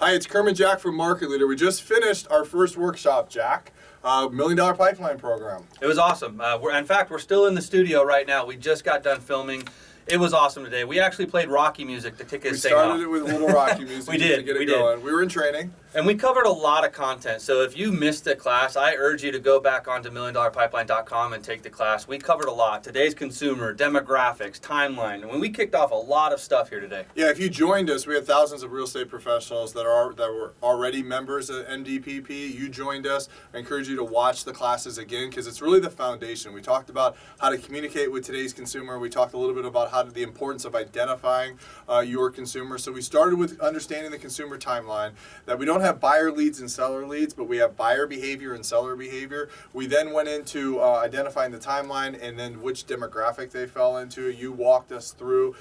Hi, it's Kermit Jack from Market Leader. We just finished our first workshop, Jack. $1 Million Pipeline Program. It was awesome. In fact, we're still in the studio right now. We just got done filming. It was awesome today. We actually played Rocky music to kick this thing off. We started it with a little Rocky music We did. to get it going. We were in training. And we covered a lot of content. So if you missed the class, I urge you to go back onto milliondollarpipeline.com and take the class. We covered a lot. Today's consumer, demographics, timeline. And when we kicked off a lot of stuff here today. Yeah, if you joined us, we had thousands of real estate professionals that were already members of NDPP. You joined us. I encourage you to watch the classes again because it's really the foundation. We talked about how to communicate with today's consumer. We talked a little bit about the importance of identifying your consumer. So we started with understanding the consumer timeline, that we don't have buyer leads and seller leads, but we have buyer behavior and seller behavior. We then went into identifying the timeline and then which demographic they fell into. You walked us through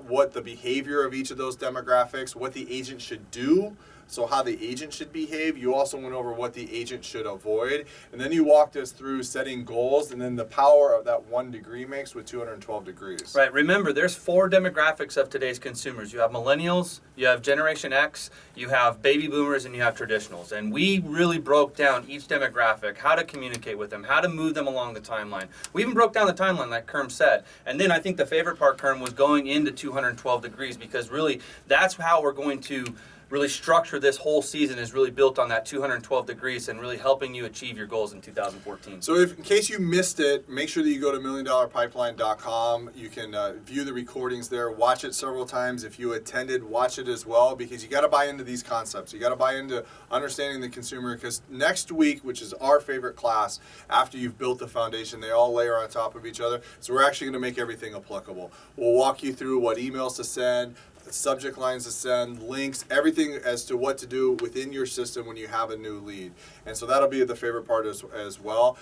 what the behavior of each of those demographics, what the agent should do. So how the agent should behave. You also went over what the agent should avoid. And then you walked us through setting goals and then the power of that 1 degree mix with 212 degrees. Right. Remember, there's 4 demographics of today's consumers. You have millennials, you have Generation X, you have baby boomers, and you have traditionals. And we really broke down each demographic, how to communicate with them, how to move them along the timeline. We even broke down the timeline like Kerm said. And then I think the favorite part, Kerm, was going into 212 degrees because really that's how we're going to really structure this whole season is really built on that 212 degrees and really helping you achieve your goals in 2014. So in case you missed it, make sure that you go to milliondollarpipeline.com. You can view the recordings there, watch it several times. If you attended, watch it as well because you got to buy into these concepts. You got to buy into understanding the consumer because next week, which is our favorite class, after you've built the foundation, they all layer on top of each other. So we're actually going to make everything applicable. We'll walk you through what emails to send, subject lines to send, links, everything as to what to do within your system when you have a new lead. And so that'll be the favorite part as well.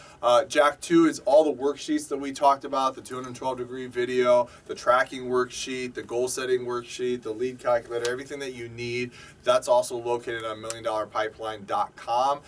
Jack 2 is all the worksheets that we talked about, the 212 degree video, the tracking worksheet, the goal setting worksheet, the lead calculator, everything that you need. That's also located on milliondollarpipeline.com.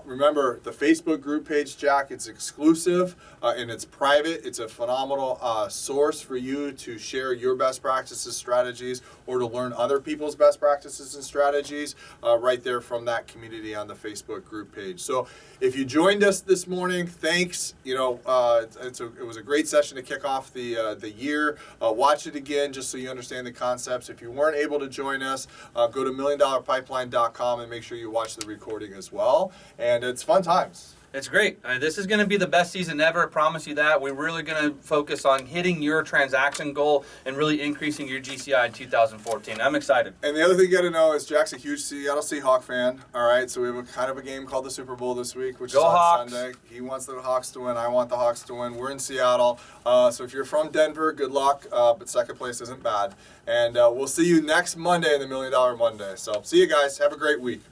Remember, the Facebook group page, Jack, it's exclusive and it's private. It's a phenomenal source for you to share your best practices, strategies, or to learn other people's best practices and strategies right there from that community on the Facebook group page. So if you joined us this morning, thanks. It was a great session to kick off the year. Watch it again just so you understand the concepts. If you weren't able to join us, go to milliondollarpipeline.com and make sure you watch the recording as well. And it's fun times. It's great. This is going to be the best season ever. I promise you that. We're really going to focus on hitting your transaction goal and really increasing your GCI in 2014. I'm excited. And the other thing you got to know is Jack's a huge Seattle Seahawks fan. All right, so we have a game called the Super Bowl this week, which is on Hawks. Sunday. He wants the Hawks to win. I want the Hawks to win. We're in Seattle. So if you're from Denver, good luck. But second place isn't bad. And we'll see you next Monday in the $1 Million Monday. So see you guys. Have a great week.